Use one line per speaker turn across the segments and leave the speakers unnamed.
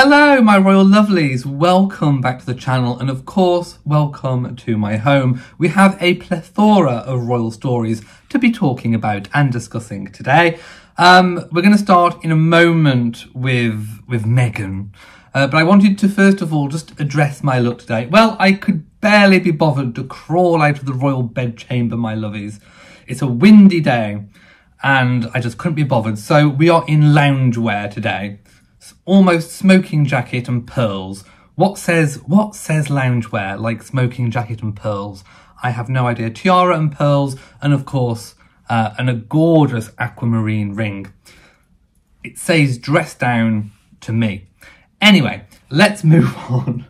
Hello my royal lovelies, welcome back to the channel and of course welcome to my home. We have a plethora of royal stories to be talking about and discussing today. We're going to start in a moment with Meghan, but I wanted to first of all just address my look today. Well, I could barely be bothered to crawl out of the royal bedchamber, my lovies. It's a windy day and I just couldn't be bothered, so we are in loungewear today. Almost smoking jacket and pearls. What says loungewear like smoking jacket and pearls? I have no idea. Tiara and pearls, and of course a gorgeous aquamarine ring. It says dress down to me. Anyway, let's move on.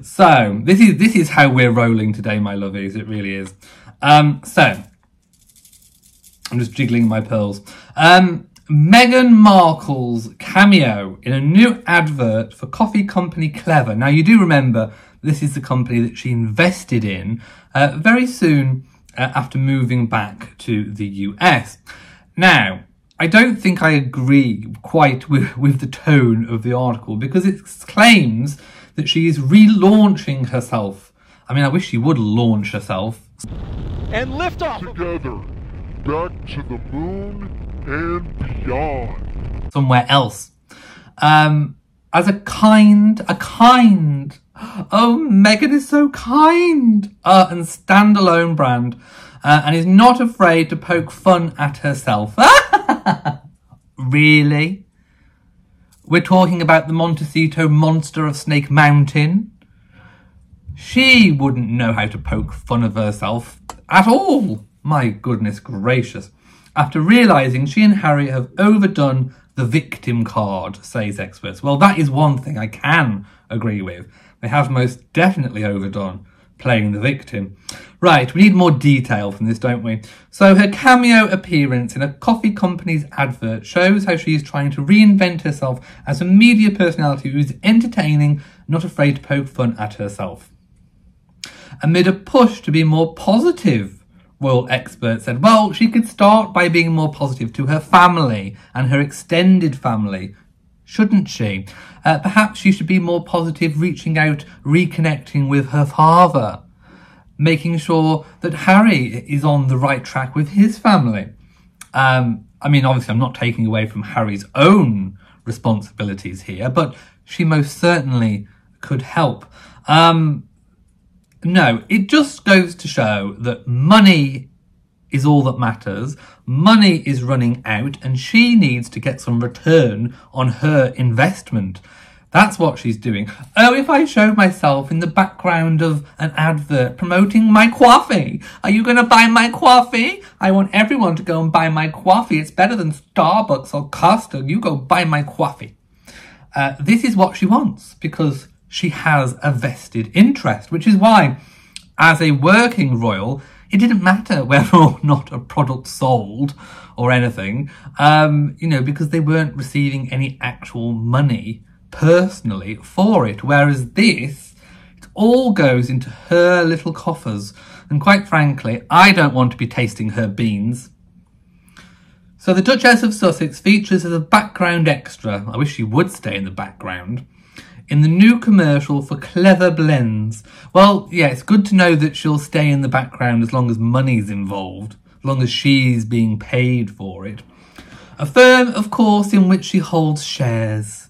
So this is how we're rolling today, my lovies. It really is. So I'm just jiggling my pearls. Meghan Markle's cameo in a new advert for coffee company Clevr. Now, you do remember this is the company that she invested in very soon after moving back to the US. Now, I don't think I agree quite with the tone of the article because it claims that she is relaunching herself. I mean, I wish she would launch herself.
And lift off
together, back to the moon and beyond.
Somewhere else. As a kind, oh, Meghan is so kind, and standalone brand, and is not afraid to poke fun at herself. Really? We're talking about the Montecito monster of Snake Mountain? She wouldn't know how to poke fun of herself at all. My goodness gracious. After realising she and Harry have overdone the victim card, says experts. Well, that is one thing I can agree with. They have most definitely overdone playing the victim. Right, we need more detail from this, don't we? So her cameo appearance in a coffee company's advert shows how she is trying to reinvent herself as a media personality who is entertaining, not afraid to poke fun at herself. Amid a push to be more positive, royal experts said, well, she could start by being more positive to her family and her extended family, shouldn't she? Perhaps she should be more positive, reaching out, reconnecting with her father, making sure that Harry is on the right track with his family. I mean, obviously, I'm not taking away from Harry's own responsibilities here, but she most certainly could help. No, it just goes to show that money is all that matters. Money is running out and she needs to get some return on her investment. That's what she's doing. Oh, if I show myself in the background of an advert promoting my coffee, are you going to buy my coffee? I want everyone to go and buy my coffee. It's better than Starbucks or Costa. You go buy my coffee. This is what she wants because she has a vested interest, which is why, as a working royal, it didn't matter whether or not a product sold or anything, because they weren't receiving any actual money personally for it. Whereas this, it all goes into her little coffers. And quite frankly, I don't want to be tasting her beans. So the Duchess of Sussex features as a background extra. I wish she would stay in the background. In the new commercial for Clevr Blends. Well, yeah, it's good to know that she'll stay in the background as long as money's involved, as long as she's being paid for it. A firm, of course, in which she holds shares.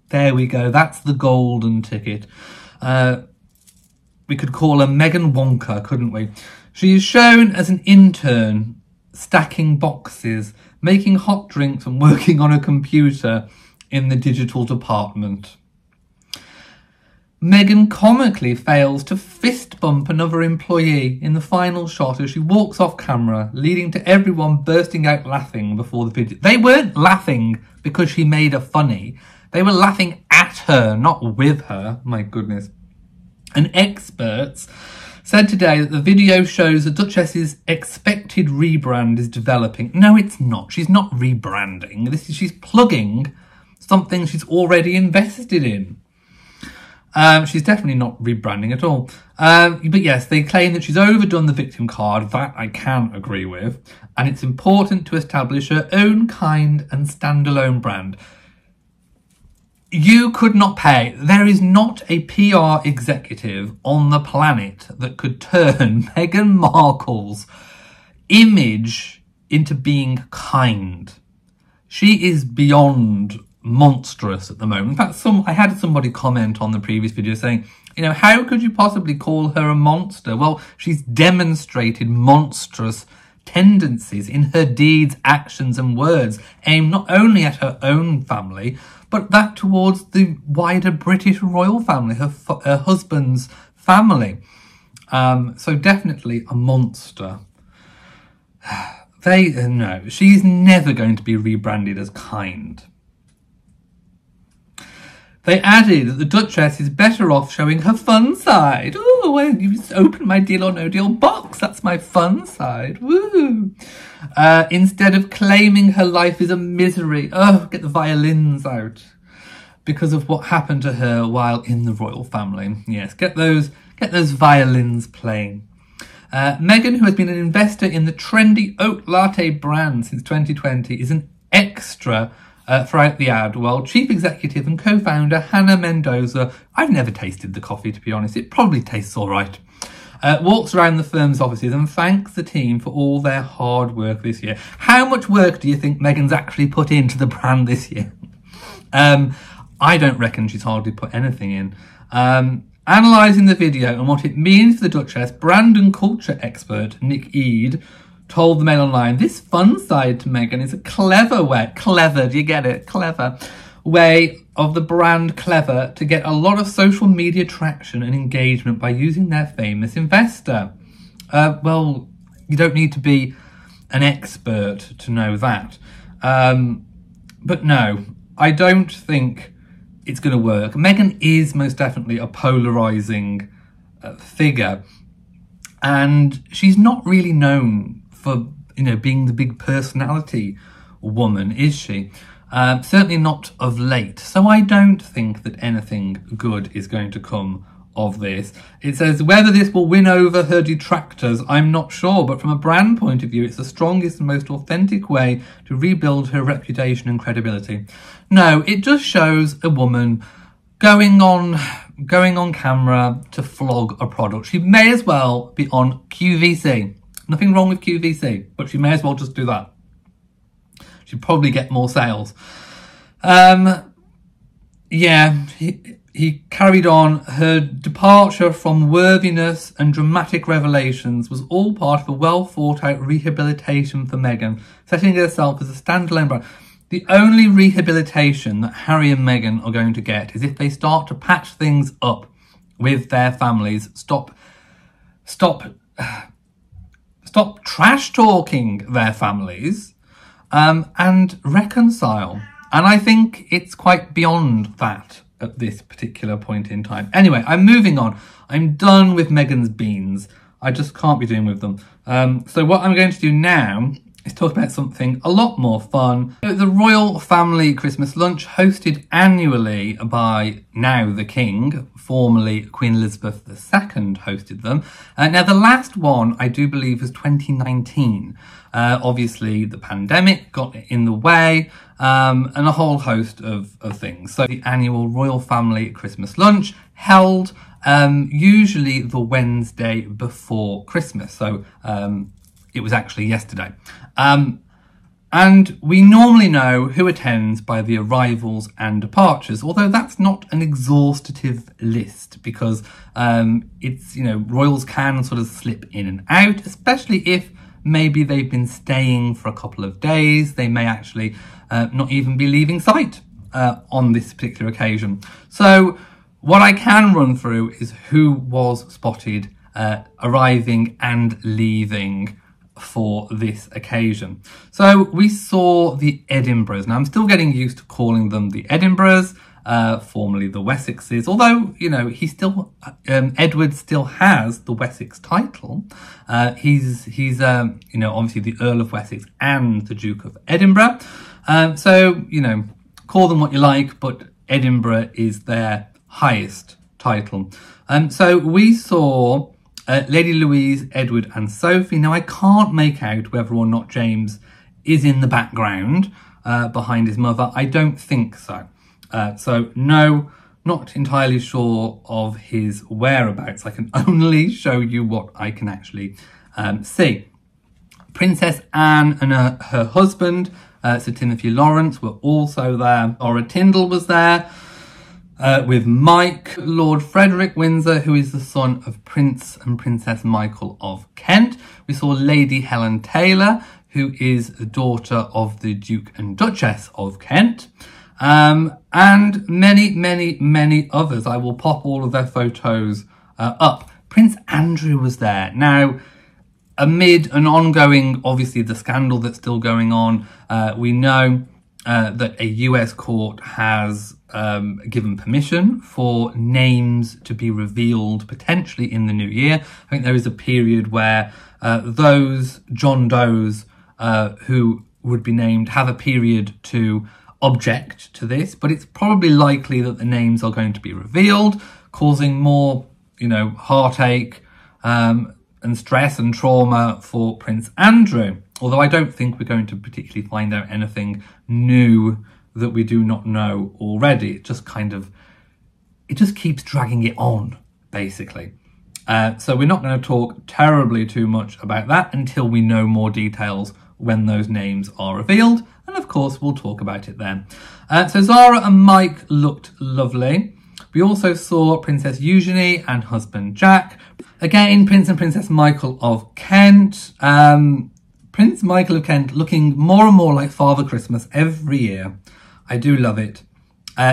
There we go, that's the golden ticket. We could call her Meghan Wonka, couldn't we? She is shown as an intern, stacking boxes, making hot drinks and working on a computer in the digital department. Meghan comically fails to fist bump another employee in the final shot as she walks off camera, leading to everyone bursting out laughing before the video. They weren't laughing because she made her funny. They were laughing at her, not with her. My goodness. And experts said today that the video shows the Duchess's expected rebrand is developing. No, it's not. She's not rebranding. She's plugging something she's already invested in. She's definitely not rebranding at all. But yes, they claim that she's overdone the victim card. That I can agree with. And it's important to establish her own kind and standalone brand. You could not pay. There is not a PR executive on the planet that could turn Meghan Markle's image into being kind. She is beyond monstrous at the moment. In fact, I had somebody comment on the previous video saying, you know, how could you possibly call her a monster? Well, she's demonstrated monstrous tendencies in her deeds, actions and words, aimed not only at her own family, but that towards the wider British royal family, her husband's family. So definitely a monster. No, she's never going to be rebranded as kind. They added that the Duchess is better off showing her fun side. Oh, well, you just opened my Deal or No Deal box. That's my fun side. Woo! Instead of claiming her life is a misery. Oh, get the violins out. Because of what happened to her while in the royal family. Yes, get those violins playing. Meghan, who has been an investor in the trendy oat latte brand since 2020, is an extra throughout the ad, while chief executive and co-founder Hannah Mendoza, I've never tasted the coffee to be honest, it probably tastes all right, walks around the firm's offices and thanks the team for all their hard work this year. How much work do you think Meghan's actually put into the brand this year? I don't reckon she's hardly put anything in. Analysing the video and what it means for the Duchess, brand and culture expert Nick Eade told the Mail Online, this fun side to Meghan is a clever way, clever, do you get it? Clever way of the brand Clevr to get a lot of social media traction and engagement by using their famous investor. Well, you don't need to be an expert to know that. But no, I don't think it's going to work. Meghan is most definitely a polarising figure, and she's not really known for, you know, being the big personality woman, is she? Certainly not of late. So I don't think that anything good is going to come of this. It says whether this will win over her detractors, I'm not sure, but from a brand point of view, it's the strongest and most authentic way to rebuild her reputation and credibility. No, it just shows a woman going on camera to flog a product. She may as well be on QVC. Nothing wrong with QVC, but she may as well just do that. She'd probably get more sales. Yeah, he carried on. Her departure from worthiness and dramatic revelations was all part of a well thought out rehabilitation for Meghan, setting herself as a standalone brand. The only rehabilitation that Harry and Meghan are going to get is if they start to patch things up with their families, stop trash talking their families, and reconcile. And I think it's quite beyond that at this particular point in time. Anyway, I'm moving on. I'm done with Meghan's beans. I just can't be doing with them. So what I'm going to do now is talk about something a lot more fun. The royal family Christmas lunch, hosted annually by now the King, formerly Queen Elizabeth II hosted them. Now the last one I do believe was 2019. Obviously the pandemic got in the way, and a whole host of things. So the annual royal family Christmas lunch held usually the Wednesday before Christmas. So it was actually yesterday. And we normally know who attends by the arrivals and departures, although that's not an exhaustive list because it's, you know, royals can sort of slip in and out, especially if maybe they've been staying for a couple of days. They may actually not even be leaving sight on this particular occasion. So what I can run through is who was spotted arriving and leaving for this occasion. So we saw the Edinburghs. Now I'm still getting used to calling them the Edinburghs, formerly the Wessexes, although, you know, he still, Edward still has the Wessex title. He's you know, obviously the Earl of Wessex and the Duke of Edinburgh. So, you know, call them what you like, but Edinburgh is their highest title. So we saw Lady Louise, Edward and Sophie. Now I can't make out whether or not James is in the background behind his mother. I don't think so. So no, not entirely sure of his whereabouts. I can only show you what I can actually see. Princess Anne and her husband, Sir Timothy Lawrence, were also there. Laura Tyndall was there with Mike, Lord Frederick Windsor, who is the son of Prince and Princess Michael of Kent. We saw Lady Helen Taylor, who is the daughter of the Duke and Duchess of Kent. And many, many, many others. I will pop all of their photos up. Prince Andrew was there. Now, amid an ongoing, obviously, the scandal that's still going on, we know that a US court has given permission for names to be revealed potentially in the new year. I think there is a period where those John Does who would be named have a period to object to this, but it's probably likely that the names are going to be revealed, causing more, heartache and stress and trauma for Prince Andrew. Although I don't think we're going to particularly find out anything new that we do not know already. It just keeps dragging it on, basically. So we're not going to talk terribly too much about that until we know more details when those names are revealed. And of course, we'll talk about it then. So Zara and Mike looked lovely. We also saw Princess Eugenie and husband Jack. Again, Prince and Princess Michael of Kent. Prince Michael of Kent looking more and more like Father Christmas every year. I do love it.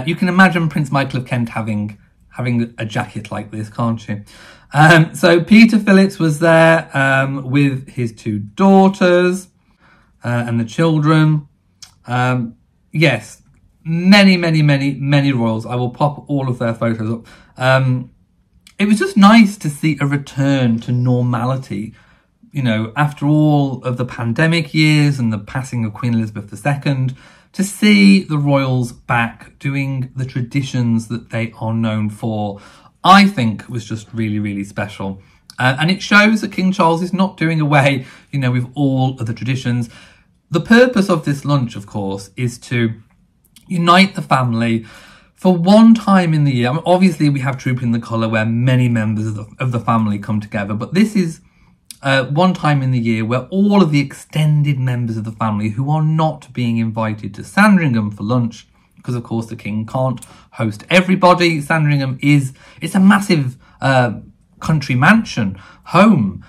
You can imagine Prince Michael of Kent having a jacket like this, can't you? So Peter Phillips was there with his two daughters and the children. Yes, many, many, many, many royals. I will pop all of their photos up. It was just nice to see a return to normality, after all of the pandemic years and the passing of Queen Elizabeth II, to see the royals back doing the traditions that they are known for, I think was just really, really special. And it shows that King Charles is not doing away, with all of the traditions. The purpose of this lunch, of course, is to unite the family for one time in the year. I mean, obviously, we have Troop in the Colour where many members of the family come together, but this is one time in the year where all of the extended members of the family who are not being invited to Sandringham for lunch, because of course the King can't host everybody. Sandringham it's a massive country mansion, home,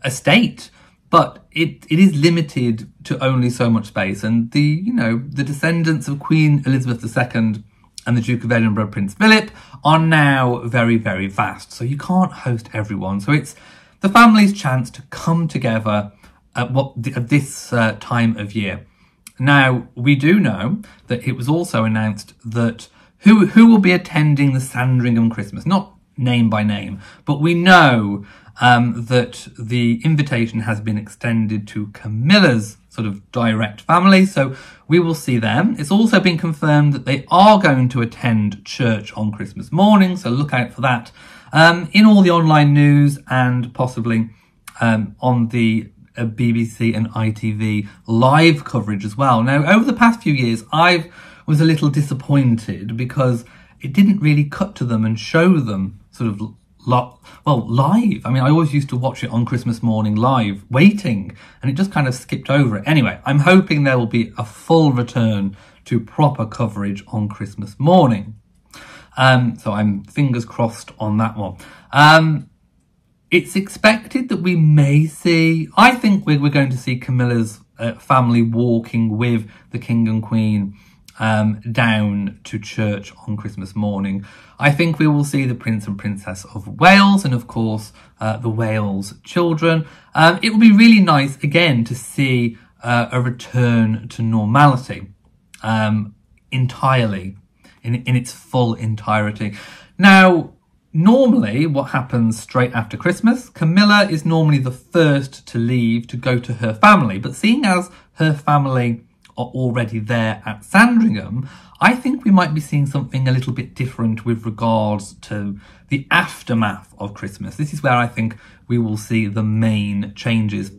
estate, but it is limited to only so much space. And the descendants of Queen Elizabeth II and the Duke of Edinburgh, Prince Philip, are now very, very vast. So you can't host everyone. So it's the family's chance to come together at this time of year. Now, we do know that it was also announced that who will be attending the Sandringham Christmas, not name by name, but we know that the invitation has been extended to Camilla's sort of direct family, so we will see them. It's also been confirmed that they are going to attend church on Christmas morning, so look out for that in all the online news and possibly on the BBC and ITV live coverage as well. Now, over the past few years, I was a little disappointed because it didn't really cut to them and show them sort of live. I mean, I always used to watch it on Christmas morning live, waiting, and it just kind of skipped over it. Anyway, I'm hoping there will be a full return to proper coverage on Christmas morning. So I'm fingers crossed on that one. It's expected that we may see, I think we're going to see Camilla's family walking with the King and Queen down to church on Christmas morning. I think we will see the Prince and Princess of Wales and, of course, the Wales children. It will be really nice, again, to see a return to normality entirely, in its full entirety. Now, normally, what happens straight after Christmas, Camilla is normally the first to leave to go to her family. But seeing as her family are already there at Sandringham, I think we might be seeing something a little bit different with regards to the aftermath of Christmas. This is where I think we will see the main changes.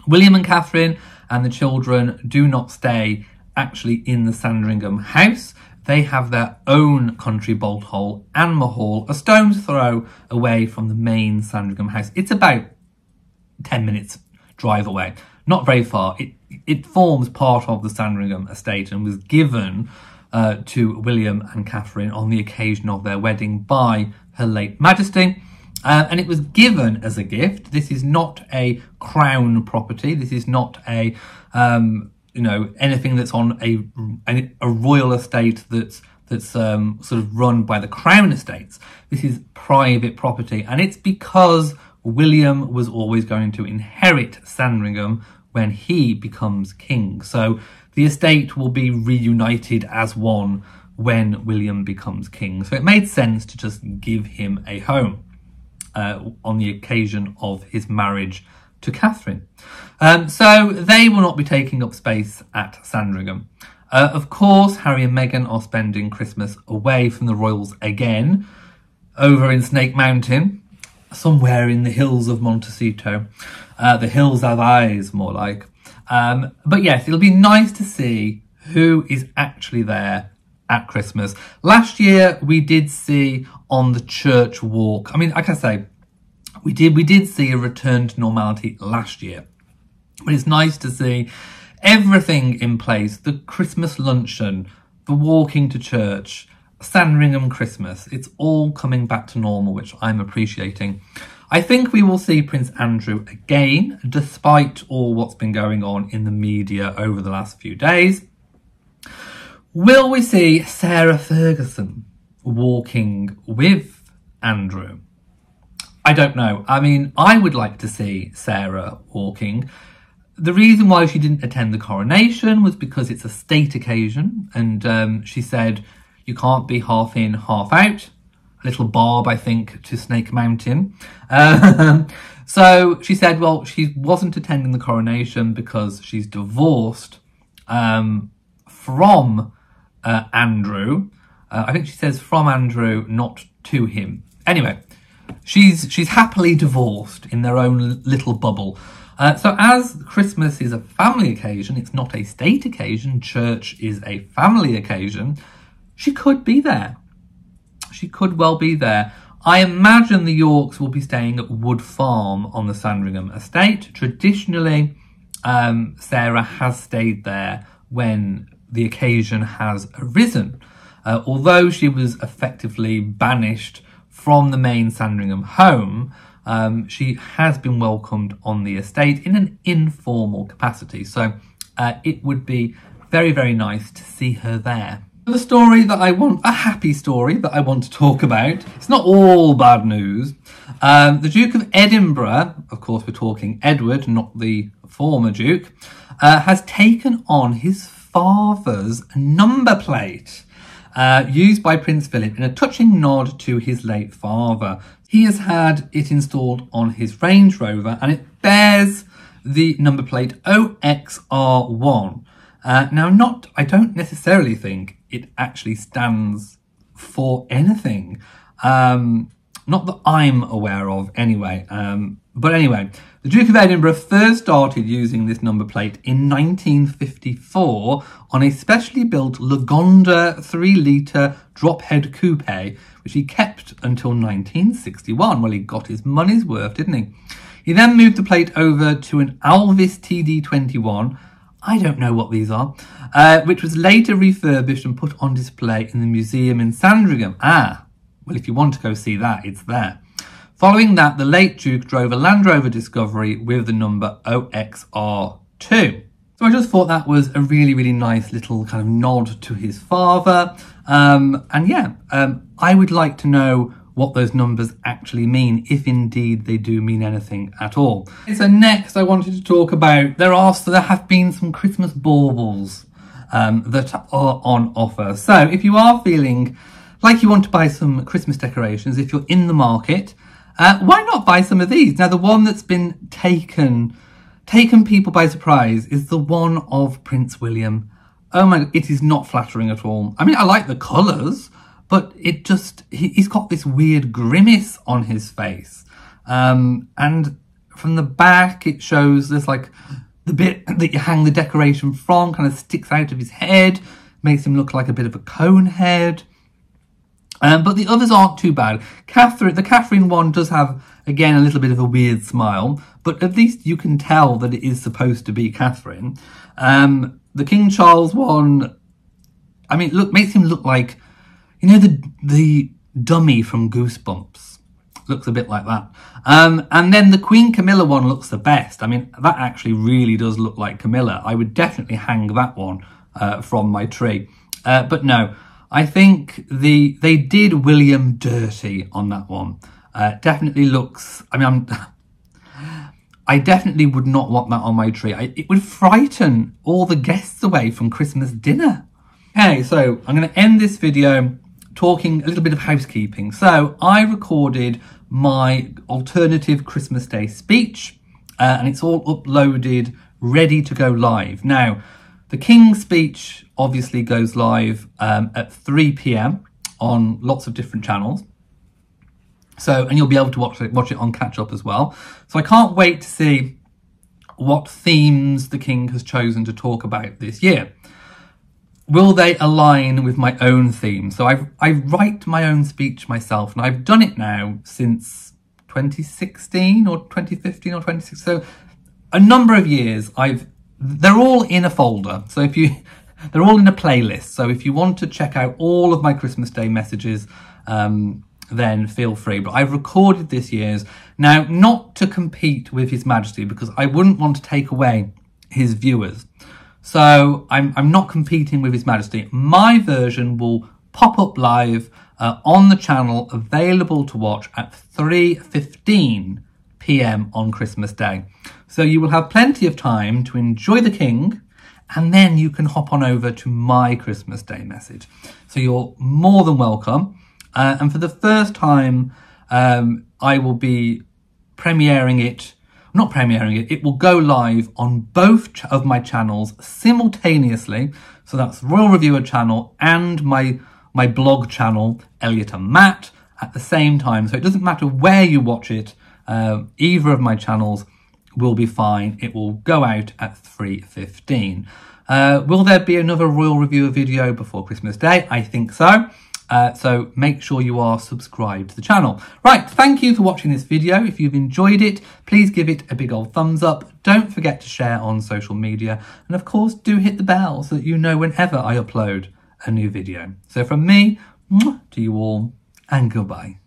William and Catherine and the children do not stay actually in the Sandringham house. they have their own country bolt hole and mahal, a stone's throw away from the main Sandringham house. It's about 10 minutes drive away, not very far. It forms part of the Sandringham estate and was given to William and Catherine on the occasion of their wedding by Her late Majesty. And it was given as a gift. This is not a crown property. This is not a, anything that's on a royal estate that's sort of run by the Crown Estates. This is private property, and it's because William was always going to inherit Sandringham when he becomes king. So the estate will be reunited as one when William becomes king. So it made sense to just give him a home on the occasion of his marriage to Catherine. So they will not be taking up space at Sandringham. Of course, Harry and Meghan are spending Christmas away from the royals again, over in Snake Mountain, somewhere in the hills of Montecito. The hills have eyes, more like. But yes, it'll be nice to see who is actually there at Christmas. Last year, we did see on the church walk, I mean, like I say, we did see a return to normality last year. But it's nice to see everything in place, the Christmas luncheon, the walking to church, Sandringham Christmas. It's all coming back to normal, which I'm appreciating. I think we will see Prince Andrew again, despite all what's been going on in the media over the last few days. Will we see Sarah Ferguson walking with Andrew? I don't know. I mean, I would like to see Sarah walking. The reason why she didn't attend the coronation was because it's a state occasion, and she said you can't be half in, half out. A little barb, I think, to Snake Mountain. So she said, well, she wasn't attending the coronation because she's divorced from Andrew. I think she says from Andrew, not to him. Anyway, she's happily divorced in their own little bubble. So as Christmas is a family occasion, it's not a state occasion, church is a family occasion, she could be there. She could well be there. I imagine the Yorks will be staying at Wood Farm on the Sandringham estate. Traditionally, Sarah has stayed there when the occasion has arisen. Although she was effectively banished from the main Sandringham home, she has been welcomed on the estate in an informal capacity. So it would be very, very nice to see her there. The story that I want, a happy story that I want to talk about, it's not all bad news. The Duke of Edinburgh, of course we're talking Edward, not the former Duke, has taken on his father's number plate, used by Prince Philip in a touching nod to his late father. He has had it installed on his Range Rover, and it bears the number plate OXR1. Now, I don't necessarily think it actually stands for anything. Not that I'm aware of anyway. But anyway, the Duke of Edinburgh first started using this number plate in 1954 on a specially built Lagonda 3-litre drop-head coupe, which he kept until 1961. Well, he got his money's worth, didn't he? He then moved the plate over to an Alvis TD21, I don't know what these are, which was later refurbished and put on display in the museum in Sandringham. Ah, well, if you want to go see that, it's there. Following that, the late Duke drove a Land Rover Discovery with the number OXR2. So I just thought that was a really, really nice little kind of nod to his father. And yeah, I would like to know what those numbers actually mean, if indeed they do mean anything at all. So next I wanted to talk about, there have been some Christmas baubles that are on offer. So if you are feeling like you want to buy some Christmas decorations, if you're in the market, why not buy some of these? Now, the one that's been taken people by surprise is the one of Prince William. Oh my, it is not flattering at all. I mean, I like the colours, but it just, he's got this weird grimace on his face. And from the back, it shows there's like the bit that you hang the decoration from kind of sticks out of his head. makes him look like a bit of a cone head. But the others aren't too bad. The Catherine one does have, again, a little bit of a weird smile, but at least you can tell that it is supposed to be Catherine. The King Charles one, I mean, makes him look like, you know, the dummy from Goosebumps. Looks a bit like that. And then the Queen Camilla one looks the best. I mean, that actually really does look like Camilla. I would definitely hang that one from my tree. But no, I think they did William dirty on that one. Definitely looks, I mean, I definitely would not want that on my tree. It would frighten all the guests away from Christmas dinner. Okay, so I'm going to end this video talking a little bit of housekeeping. So I recorded my alternative Christmas Day speech and it's all uploaded, ready to go live. Now, the King's speech obviously goes live at 3 p.m. on lots of different channels. So, and you'll be able to watch it on catch up as well. So I can't wait to see what themes the King has chosen to talk about this year. Will they align with my own theme? So I write my own speech myself, and I've done it now since 2016 or 2015 or 2016. So a number of years. They're all in a folder. So they're all in a playlist. So if you want to check out all of my Christmas Day messages, then feel free. But I've recorded this year's now, not to compete with His Majesty, because I wouldn't want to take away his viewers. So I'm not competing with His Majesty. My version will pop up live on the channel, available to watch at 3:15 p.m. on Christmas Day. So you will have plenty of time to enjoy the King, and then you can hop on over to my Christmas Day message. So you're more than welcome. And for the first time, I will be it will go live on both of my channels simultaneously. So that's Royal Reviewer channel and my blog channel, Elliot and Matt, at the same time. So it doesn't matter where you watch it, either of my channels will be fine. It will go out at 3:15. Will there be another Royal Reviewer video before Christmas Day? I think so. So make sure you are subscribed to the channel. Right, thank you for watching this video. If you've enjoyed it, please give it a big old thumbs up. Don't forget to share on social media. And of course, do hit the bell so that you know whenever I upload a new video. So from me, to you all, and goodbye.